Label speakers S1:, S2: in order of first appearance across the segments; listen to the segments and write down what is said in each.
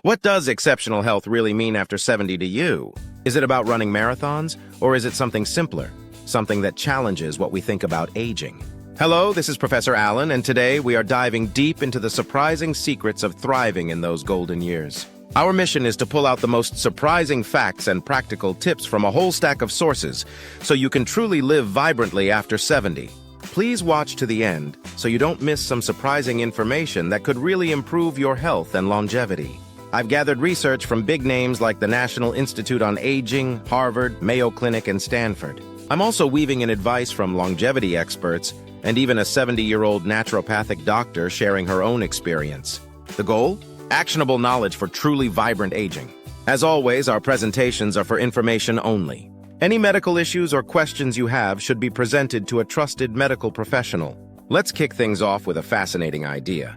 S1: What does exceptional health really mean after 70 to you? Is it about running marathons, or is it something simpler? Something that challenges what we think about aging? Hello, this is Professor Allen, and today we are diving deep into the surprising secrets of thriving in those golden years. Our mission is to pull out the most surprising facts and practical tips from a whole stack of sources, so you can truly live vibrantly after 70. Please watch to the end, so you don't miss some surprising information that could really improve your health and longevity. I've gathered research from big names like the National Institute on Aging, Harvard, Mayo Clinic, and Stanford. I'm also weaving in advice from longevity experts and even a 70-year-old naturopathic doctor sharing her own experience. The goal? Actionable knowledge for truly vibrant aging. As always, our presentations are for information only. Any medical issues or questions you have should be presented to a trusted medical professional. Let's kick things off with a fascinating idea.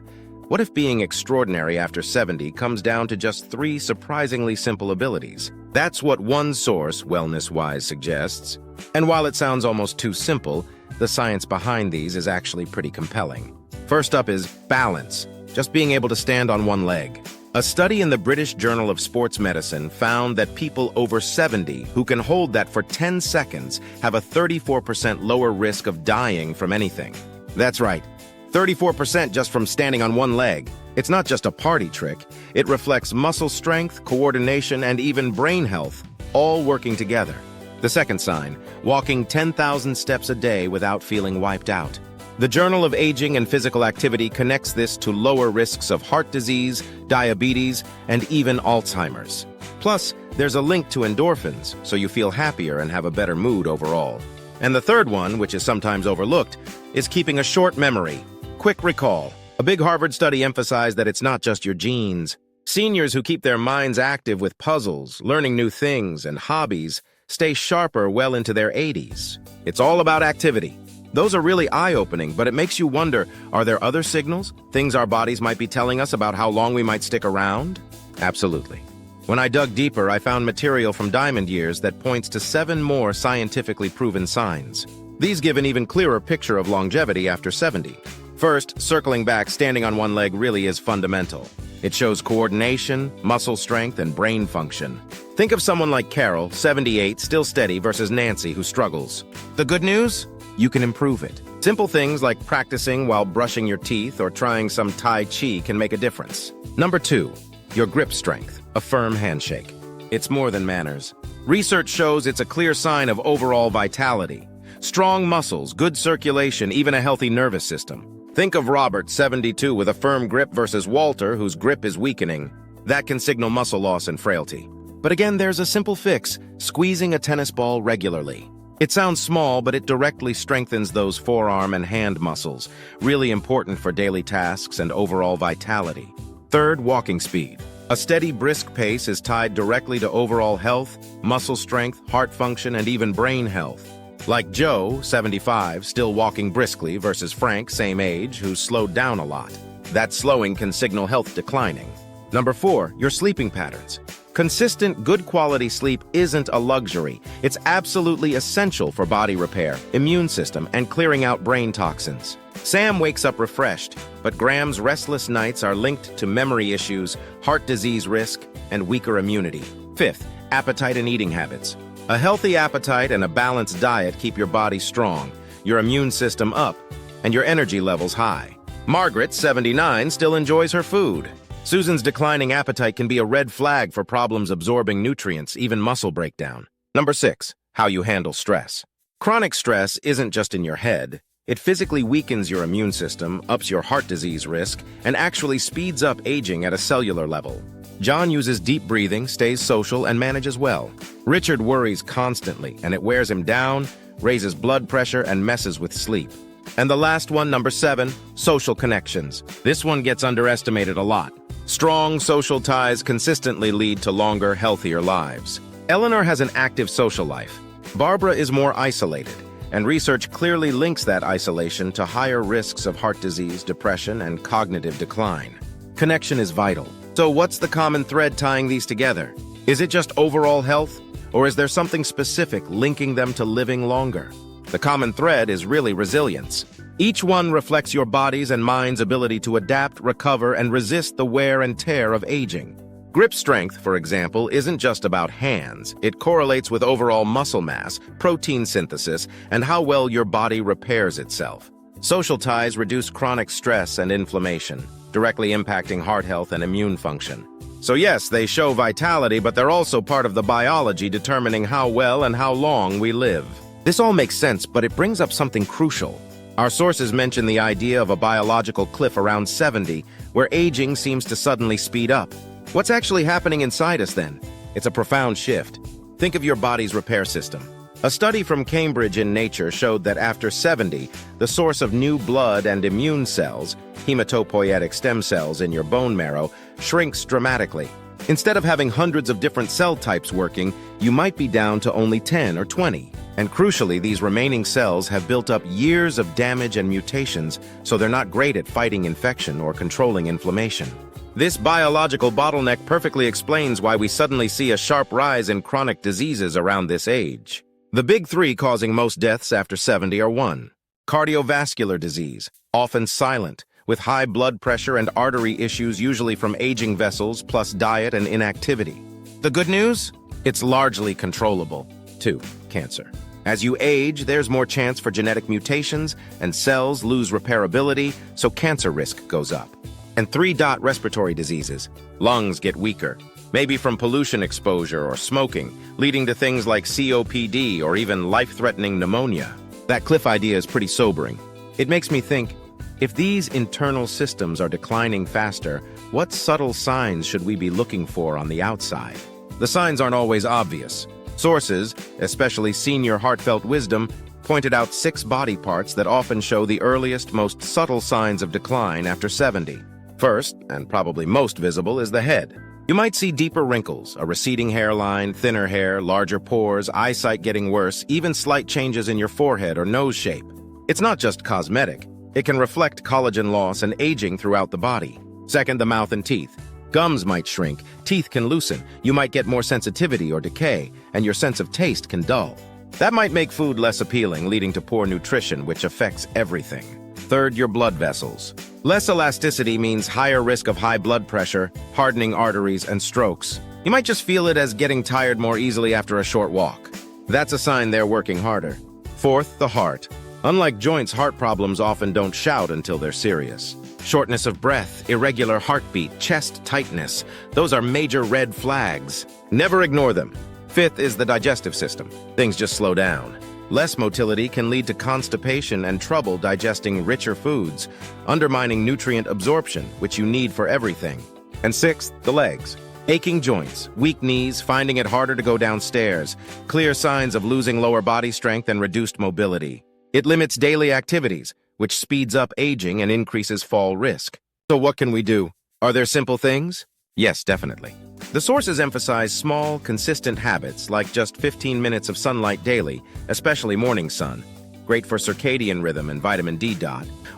S1: What if being extraordinary after 70 comes down to just 3 surprisingly simple abilities? That's what one source, wellness-wise, suggests. And while it sounds almost too simple, the science behind these is actually pretty compelling. First up is balance, just being able to stand on one leg. A study in the British Journal of Sports Medicine found that people over 70 who can hold that for 10 seconds have a 34% lower risk of dying from anything. That's right. 34% just from standing on one leg. It's not just a party trick. It reflects muscle strength, coordination, and even brain health, all working together. The second sign, walking 10,000 steps a day without feeling wiped out. The Journal of Aging and Physical Activity connects this to lower risks of heart disease, diabetes, and even Alzheimer's. Plus, there's a link to endorphins, so you feel happier and have a better mood overall. And the third one, which is sometimes overlooked, is keeping a short memory. Quick recall. A big Harvard study emphasized that it's not just your genes. Seniors who keep their minds active with puzzles, learning new things, and hobbies stay sharper well into their 80s. It's all about activity. Those are really eye-opening, but it makes you wonder, are there other signals? Things our bodies might be telling us about how long we might stick around? Absolutely. When I dug deeper, I found material from Diamond Years that points to 7 more scientifically proven signs. These give an even clearer picture of longevity after 70. First, circling back, standing on one leg really is fundamental. It shows coordination, muscle strength, and brain function. Think of someone like Carol, 78, still steady, versus Nancy, who struggles. The good news? You can improve it. Simple things like practicing while brushing your teeth or trying some Tai Chi can make a difference. Number 2, your grip strength, a firm handshake. It's more than manners. Research shows it's a clear sign of overall vitality. Strong muscles, good circulation, even a healthy nervous system. Think of Robert, 72, with a firm grip versus Walter, whose grip is weakening. That can signal muscle loss and frailty. But again, there's a simple fix: squeezing a tennis ball regularly. It sounds small, but it directly strengthens those forearm and hand muscles, really important for daily tasks and overall vitality. Third, walking speed. A steady, brisk pace is tied directly to overall health, muscle strength, heart function, and even brain health. Like Joe, 75, still walking briskly, versus Frank, same age, who's slowed down a lot. That slowing can signal health declining. Number 4, your sleeping patterns. Consistent, good-quality sleep isn't a luxury. It's absolutely essential for body repair, immune system, and clearing out brain toxins. Sam wakes up refreshed, but Graham's restless nights are linked to memory issues, heart disease risk, and weaker immunity. 5th, appetite and eating habits. A healthy appetite and a balanced diet keep your body strong, your immune system up, and your energy levels high. Margaret, 79, still enjoys her food. Susan's declining appetite can be a red flag for problems absorbing nutrients, even muscle breakdown. Number 6, how you handle stress. Chronic stress isn't just in your head. It physically weakens your immune system, ups your heart disease risk, and actually speeds up aging at a cellular level. John uses deep breathing, stays social, and manages well. Richard worries constantly, and it wears him down, raises blood pressure, and messes with sleep. And the last one, number 7, social connections. This one gets underestimated a lot. Strong social ties consistently lead to longer, healthier lives. Eleanor has an active social life. Barbara is more isolated, and research clearly links that isolation to higher risks of heart disease, depression, and cognitive decline. Connection is vital. So what's the common thread tying these together? Is it just overall health, or is there something specific linking them to living longer? The common thread is really resilience. Each one reflects your body's and mind's ability to adapt, recover, and resist the wear and tear of aging. Grip strength, for example, isn't just about hands. It correlates with overall muscle mass, protein synthesis, and how well your body repairs itself. Social ties reduce chronic stress and inflammation, directly impacting heart health and immune function. So yes, they show vitality, but they're also part of the biology determining how well and how long we live. This all makes sense, but it brings up something crucial. Our sources mention the idea of a biological cliff around 70, where aging seems to suddenly speed up. What's actually happening inside us then? It's a profound shift. Think of your body's repair system. A study from Cambridge in Nature showed that after 70, the source of new blood and immune cells, hematopoietic stem cells in your bone marrow, shrinks dramatically. Instead of having hundreds of different cell types working, you might be down to only 10 or 20. And crucially, these remaining cells have built up years of damage and mutations, so they're not great at fighting infection or controlling inflammation. This biological bottleneck perfectly explains why we suddenly see a sharp rise in chronic diseases around this age. The big three causing most deaths after 70 are 1. Cardiovascular disease, often silent, with high blood pressure and artery issues usually from aging vessels plus diet and inactivity. The good news? It's largely controllable. 2. Cancer. As you age, there's more chance for genetic mutations and cells lose repairability, so cancer risk goes up. And 3. Respiratory diseases. Lungs get weaker, maybe from pollution exposure or smoking, leading to things like COPD or even life-threatening pneumonia. That cliff idea is pretty sobering. It makes me think, if these internal systems are declining faster, what subtle signs should we be looking for on the outside? The signs aren't always obvious. Sources, especially senior heartfelt wisdom, pointed out 6 body parts that often show the earliest, most subtle signs of decline after 70. First, and probably most visible, is the head. You might see deeper wrinkles, a receding hairline, thinner hair, larger pores, eyesight getting worse, even slight changes in your forehead or nose shape. It's not just cosmetic. It can reflect collagen loss and aging throughout the body. Second, the mouth and teeth. Gums might shrink, teeth can loosen, you might get more sensitivity or decay, and your sense of taste can dull. That might make food less appealing, leading to poor nutrition, which affects everything. Third, your blood vessels. Less elasticity means higher risk of high blood pressure, hardening arteries, and strokes. You might just feel it as getting tired more easily after a short walk. That's a sign they're working harder. Fourth, the heart. Unlike joints, heart problems often don't shout until they're serious. Shortness of breath, irregular heartbeat, chest tightness. Those are major red flags. Never ignore them. Fifth is the digestive system. Things just slow down. Less motility can lead to constipation and trouble digesting richer foods, undermining nutrient absorption, which you need for everything. And sixth, the legs. Aching joints, weak knees, finding it harder to go downstairs, clear signs of losing lower body strength and reduced mobility. It limits daily activities, which speeds up aging and increases fall risk. So what can we do? Are there simple things? Yes, definitely. The sources emphasize small, consistent habits like just 15 minutes of sunlight daily, especially morning sun. Great for circadian rhythm and vitamin D.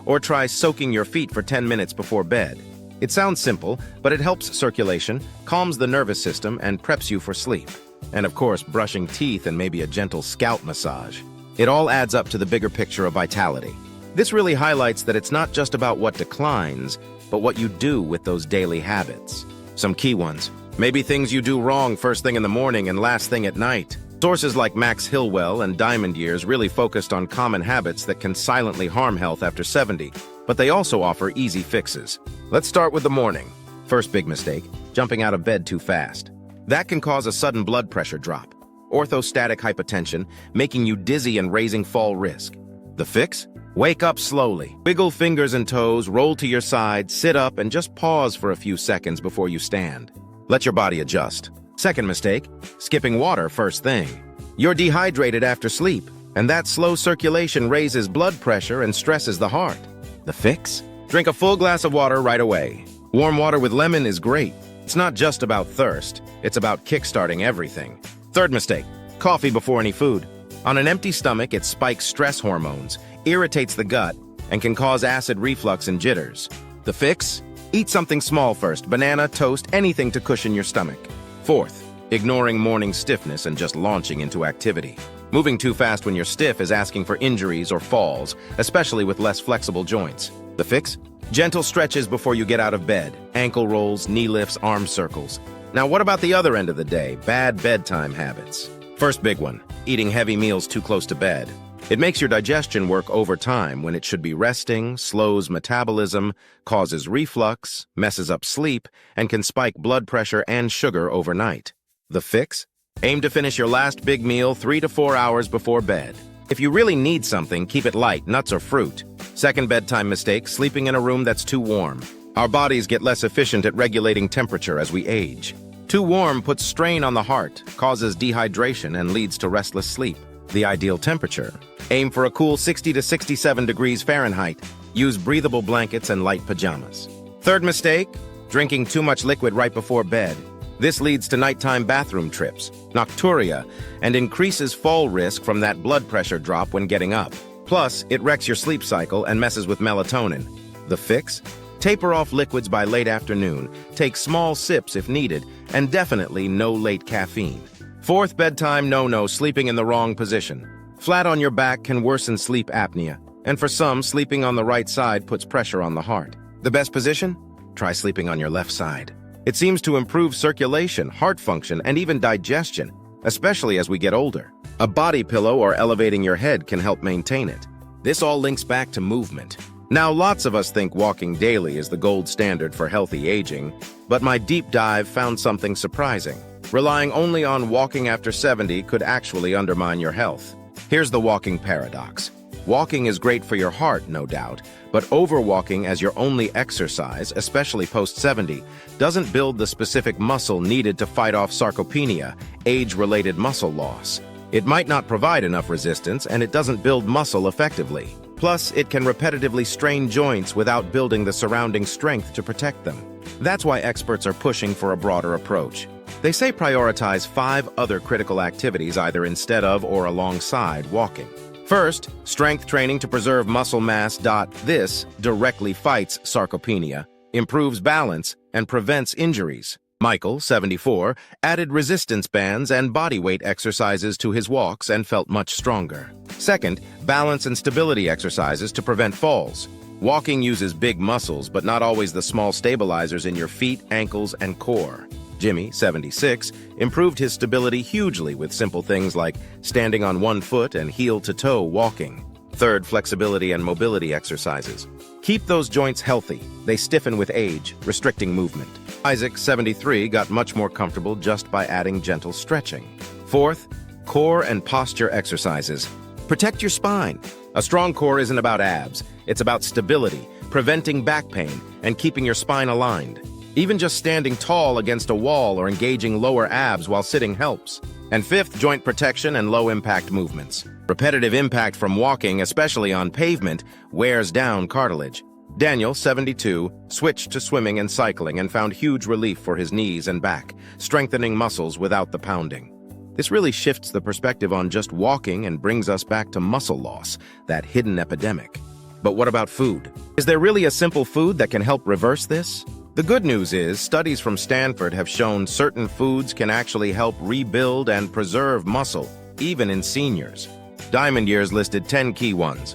S1: Or try soaking your feet for 10 minutes before bed. It sounds simple, but it helps circulation, calms the nervous system, and preps you for sleep. And of course, brushing teeth and maybe a gentle scalp massage. It all adds up to the bigger picture of vitality. This really highlights that it's not just about what declines, but what you do with those daily habits. Some key ones. Maybe things you do wrong first thing in the morning and last thing at night. Sources like Max Hillwell and Diamond Years really focused on common habits that can silently harm health after 70, but they also offer easy fixes. Let's start with the morning. First big mistake, jumping out of bed too fast. That can cause a sudden blood pressure drop. Orthostatic hypotension, making you dizzy and raising fall risk. The fix? Wake up slowly. Wiggle fingers and toes, roll to your side, sit up, and just pause for a few seconds before you stand. Let your body adjust. Second mistake, skipping water first thing. You're dehydrated after sleep, and that slow circulation raises blood pressure and stresses the heart. The fix? Drink a full glass of water right away. Warm water with lemon is great. It's not just about thirst, it's about kickstarting everything. Third mistake, coffee before any food. On an empty stomach, it spikes stress hormones, irritates the gut, and can cause acid reflux and jitters. The fix? Eat something small first, banana, toast, anything to cushion your stomach. Fourth, ignoring morning stiffness and just launching into activity. Moving too fast when you're stiff is asking for injuries or falls, especially with less flexible joints. The fix? Gentle stretches before you get out of bed, ankle rolls, knee lifts, arm circles. Now, what about the other end of the day, bad bedtime habits? First big one, eating heavy meals too close to bed. It makes your digestion work overtime when it should be resting, slows metabolism, causes reflux, messes up sleep, and can spike blood pressure and sugar overnight. The fix? Aim to finish your last big meal 3 to 4 hours before bed. If you really need something, keep it light, nuts or fruit. Second bedtime mistake, sleeping in a room that's too warm. Our bodies get less efficient at regulating temperature as we age. Too warm puts strain on the heart, causes dehydration, and leads to restless sleep. The ideal temperature. Aim for a cool 60 to 67 degrees Fahrenheit. Use breathable blankets and light pajamas. Third mistake, drinking too much liquid right before bed. This leads to nighttime bathroom trips, nocturia, and increases fall risk from that blood pressure drop when getting up. Plus, it wrecks your sleep cycle and messes with melatonin. The fix? Taper off liquids by late afternoon, take small sips if needed, and definitely no late caffeine. Fourth bedtime no-no, sleeping in the wrong position. Flat on your back can worsen sleep apnea, and for some, sleeping on the right side puts pressure on the heart. The best position? Try sleeping on your left side. It seems to improve circulation, heart function, and even digestion, especially as we get older. A body pillow or elevating your head can help maintain it. This all links back to movement. Now, lots of us think walking daily is the gold standard for healthy aging, but my deep dive found something surprising. Relying only on walking after 70 could actually undermine your health. Here's the walking paradox. Walking is great for your heart, no doubt, but overwalking as your only exercise, especially post-70, doesn't build the specific muscle needed to fight off sarcopenia, age-related muscle loss. It might not provide enough resistance, and it doesn't build muscle effectively. Plus, it can repetitively strain joints without building the surrounding strength to protect them. That's why experts are pushing for a broader approach. They say prioritize 5 other critical activities either instead of or alongside walking. First, strength training to preserve muscle mass. This directly fights sarcopenia, improves balance, and prevents injuries. Michael, 74, added resistance bands and bodyweight exercises to his walks and felt much stronger. Second, balance and stability exercises to prevent falls. Walking uses big muscles, but not always the small stabilizers in your feet, ankles, and core. Jimmy, 76, improved his stability hugely with simple things like standing on one foot and heel-to-toe walking. Third, flexibility and mobility exercises. Keep those joints healthy. They stiffen with age, restricting movement. Isaac, 73, got much more comfortable just by adding gentle stretching. Fourth, core and posture exercises. Protect your spine. A strong core isn't about abs. It's about stability, preventing back pain, and keeping your spine aligned. Even just standing tall against a wall or engaging lower abs while sitting helps. And fifth, joint protection and low-impact movements. Repetitive impact from walking, especially on pavement, wears down cartilage. Daniel, 72, switched to swimming and cycling and found huge relief for his knees and back, strengthening muscles without the pounding. This really shifts the perspective on just walking and brings us back to muscle loss, that hidden epidemic. But what about food? Is there really a simple food that can help reverse this? The good news is, studies from Stanford have shown certain foods can actually help rebuild and preserve muscle, even in seniors. Diamond Years listed 10 key ones.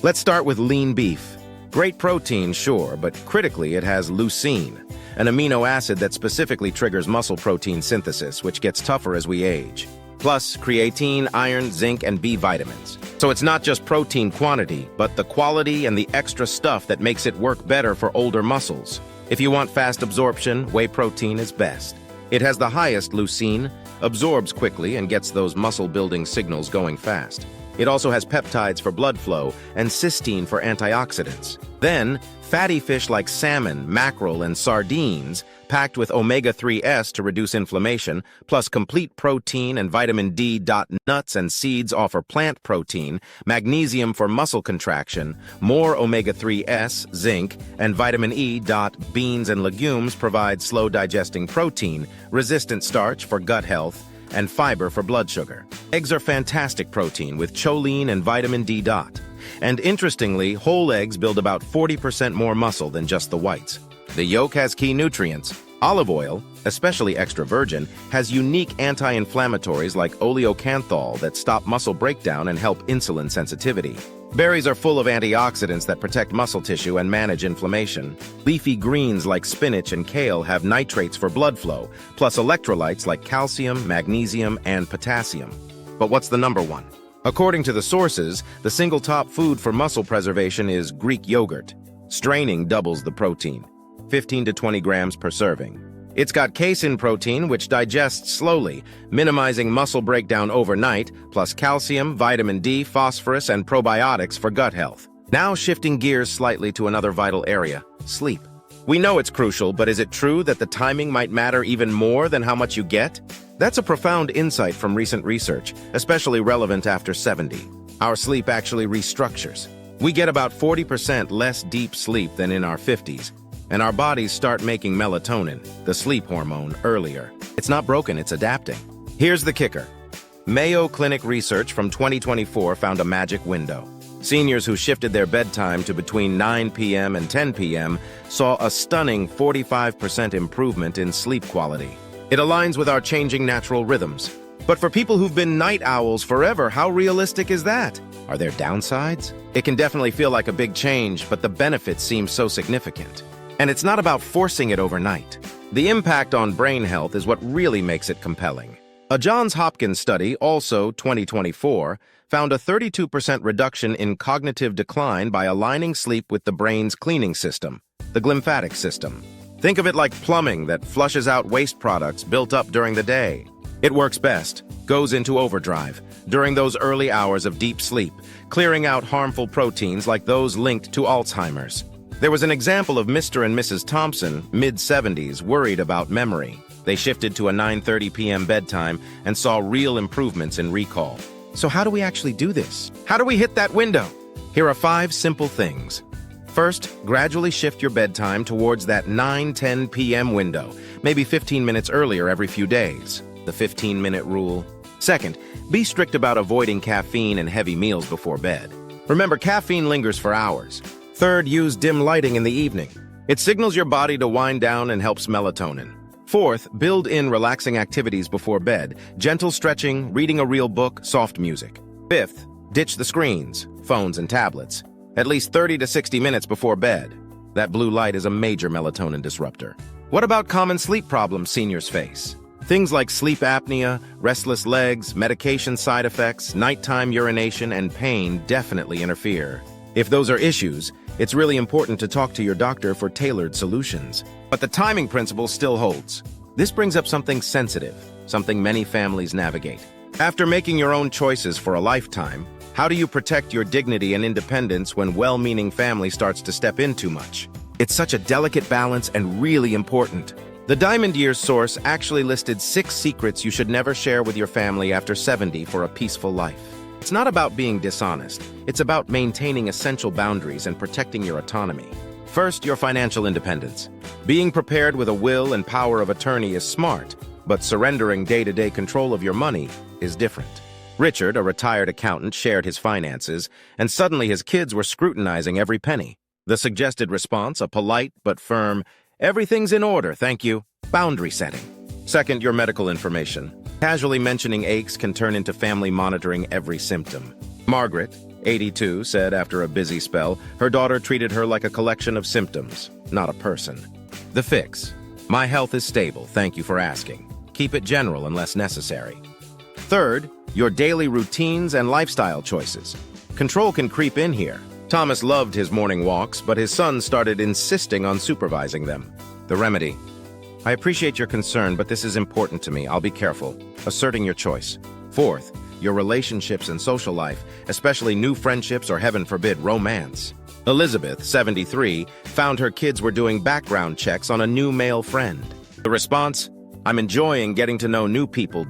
S1: Let's start with lean beef. Great protein, sure, but critically it has leucine, an amino acid that specifically triggers muscle protein synthesis, which gets tougher as we age. Plus creatine, iron, zinc, and B vitamins. So it's not just protein quantity, but the quality and the extra stuff that makes it work better for older muscles. If you want fast absorption, whey protein is best. It has the highest leucine, absorbs quickly, and gets those muscle-building signals going fast. It also has peptides for blood flow and cysteine for antioxidants. Then, fatty fish like salmon, mackerel, and sardines, packed with omega-3s to reduce inflammation, plus complete protein and vitamin D. Nuts and seeds offer plant protein, magnesium for muscle contraction, more omega-3s, zinc, and vitamin E. Beans and legumes provide slow-digesting protein, resistant starch for gut health, and fiber for blood sugar. Eggs are fantastic protein with choline and vitamin D. And interestingly, whole eggs build about 40% more muscle than just the whites. The yolk has key nutrients. Olive oil, especially extra virgin, has unique anti-inflammatories like oleocanthal that stop muscle breakdown and help insulin sensitivity. Berries are full of antioxidants that protect muscle tissue and manage inflammation. Leafy greens like spinach and kale have nitrates for blood flow, plus electrolytes like calcium, magnesium, and potassium. But what's the number one? According to the sources, the single top food for muscle preservation is Greek yogurt. Straining doubles the protein, 15 to 20 grams per serving. It's got casein protein, which digests slowly, minimizing muscle breakdown overnight, plus calcium, vitamin D, phosphorus, and probiotics for gut health. Now shifting gears slightly to another vital area, sleep. We know it's crucial, but is it true that the timing might matter even more than how much you get? That's a profound insight from recent research, especially relevant after 70. Our sleep actually restructures. We get about 40% less deep sleep than in our 50s, and our bodies start making melatonin, the sleep hormone, earlier. It's not broken, it's adapting. Here's the kicker. Mayo Clinic research from 2024 found a magic window. Seniors who shifted their bedtime to between 9 p.m. and 10 p.m. saw a stunning 45% improvement in sleep quality. It aligns with our changing natural rhythms. But for people who've been night owls forever, how realistic is that? Are there downsides? It can definitely feel like a big change, but the benefits seem so significant. And it's not about forcing it overnight. The impact on brain health is what really makes it compelling. A Johns Hopkins study, also 2024, found a 32% reduction in cognitive decline by aligning sleep with the brain's cleaning system, the glymphatic system. Think of it like plumbing that flushes out waste products built up during the day. It works best, goes into overdrive, during those early hours of deep sleep, clearing out harmful proteins like those linked to Alzheimer's. There was an example of Mr. and Mrs. Thompson, mid-70s, worried about memory. They shifted to a 9:30 p.m. bedtime and saw real improvements in recall. So how do we actually do this? How do we hit that window? Here are 5 simple things. First, gradually shift your bedtime towards that 9-10 p.m. window, maybe 15 minutes earlier every few days, the 15-minute rule. Second, be strict about avoiding caffeine and heavy meals before bed. Remember, caffeine lingers for hours. Third, use dim lighting in the evening. It signals your body to wind down and helps melatonin. Fourth, build in relaxing activities before bed, gentle stretching, reading a real book, soft music. Fifth, ditch the screens, phones and tablets, at least 30 to 60 minutes before bed. That blue light is a major melatonin disruptor. What about common sleep problems seniors face? Things like sleep apnea, restless legs, medication side effects, nighttime urination, and pain definitely interfere. If those are issues, it's really important to talk to your doctor for tailored solutions. But the timing principle still holds. This brings up something sensitive, something many families navigate. After making your own choices for a lifetime, how do you protect your dignity and independence when well-meaning family starts to step in too much? It's such a delicate balance and really important. The Diamond Years source actually listed 6 secrets you should never share with your family after 70 for a peaceful life. It's not about being dishonest. It's about maintaining essential boundaries and protecting your autonomy. First, your financial independence. Being prepared with a will and power of attorney is smart, but surrendering day-to-day control of your money is different. Richard, a retired accountant, shared his finances, and suddenly his kids were scrutinizing every penny. The suggested response, a polite but firm, "Everything's in order, thank you." Boundary setting. Second, your medical information. Casually mentioning aches can turn into family monitoring every symptom. Margaret, 82, said after a busy spell, her daughter treated her like a collection of symptoms, not a person. The fix. My health is stable, thank you for asking. Keep it general unless necessary. Third, your daily routines and lifestyle choices. Control can creep in here. Thomas loved his morning walks, but his son started insisting on supervising them. The remedy. I appreciate your concern, but this is important to me. I'll be careful. Asserting your choice. Fourth, your relationships and social life, especially new friendships or, heaven forbid, romance. Elizabeth, 73, found her kids were doing background checks on a new male friend. The response? I'm enjoying getting to know new people.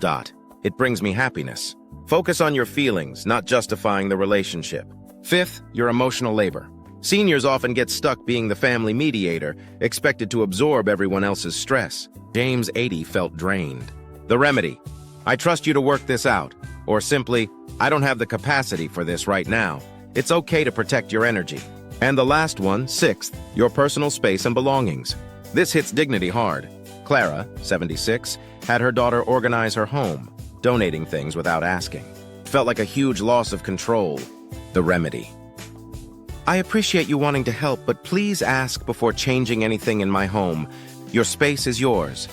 S1: It brings me happiness. Focus on your feelings, not justifying the relationship. Fifth, your emotional labor. Seniors often get stuck being the family mediator, expected to absorb everyone else's stress. James, 80, felt drained. The remedy. I trust you to work this out. Or simply, I don't have the capacity for this right now. It's okay to protect your energy. And the last one, sixth, your personal space and belongings. This hits dignity hard. Clara, 76, had her daughter organize her home, donating things without asking. It felt like a huge loss of control. The remedy. I appreciate you wanting to help, but please ask before changing anything in my home. Your space is yours.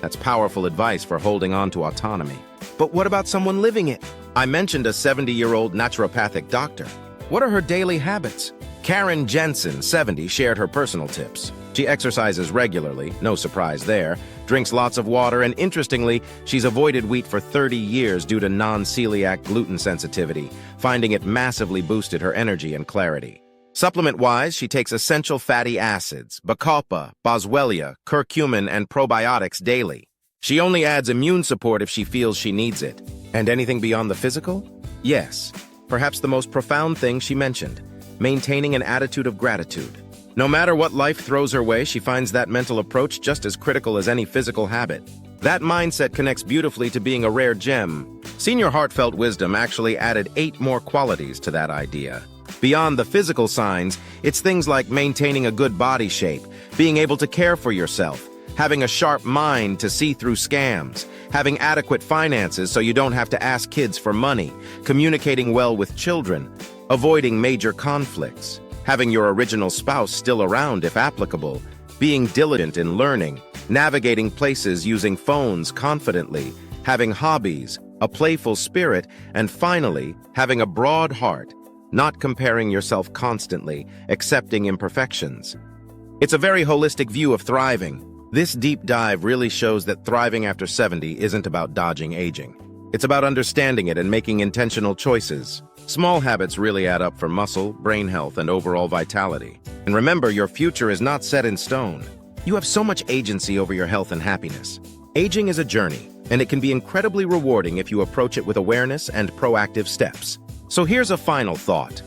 S1: That's powerful advice for holding on to autonomy. But what about someone living it? I mentioned a 70-year-old naturopathic doctor. What are her daily habits? Karen Jensen, 70, shared her personal tips. She exercises regularly, no surprise there, drinks lots of water, and interestingly, she's avoided wheat for 30 years due to non-celiac gluten sensitivity, finding it massively boosted her energy and clarity. Supplement-wise, she takes essential fatty acids, bacopa, boswellia, curcumin, and probiotics daily. She only adds immune support if she feels she needs it. And anything beyond the physical? Yes. Perhaps the most profound thing she mentioned, maintaining an attitude of gratitude. No matter what life throws her way, she finds that mental approach just as critical as any physical habit. That mindset connects beautifully to being a rare gem. Senior Heartfelt Wisdom actually added 8 more qualities to that idea. Beyond the physical signs, it's things like maintaining a good body shape, being able to care for yourself, having a sharp mind to see through scams, having adequate finances so you don't have to ask kids for money, communicating well with children, avoiding major conflicts, having your original spouse still around if applicable, being diligent in learning, navigating places using phones confidently, having hobbies, a playful spirit, and finally, having a broad heart, not comparing yourself constantly, accepting imperfections. It's a very holistic view of thriving. This deep dive really shows that thriving after 70 isn't about dodging aging. It's about understanding it and making intentional choices. Small habits really add up for muscle, brain health, and overall vitality. And remember, your future is not set in stone. You have so much agency over your health and happiness. Aging is a journey, and it can be incredibly rewarding if you approach it with awareness and proactive steps. So here's a final thought.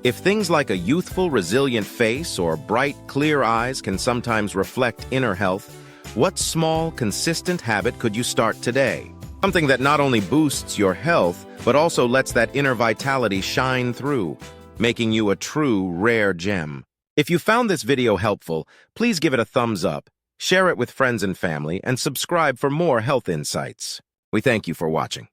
S1: If things like a youthful, resilient face or bright, clear eyes can sometimes reflect inner health, what small, consistent habit could you start today? Something that not only boosts your health, but also lets that inner vitality shine through, making you a true, rare gem. If you found this video helpful, please give it a thumbs up, share it with friends and family, and subscribe for more health insights. We thank you for watching.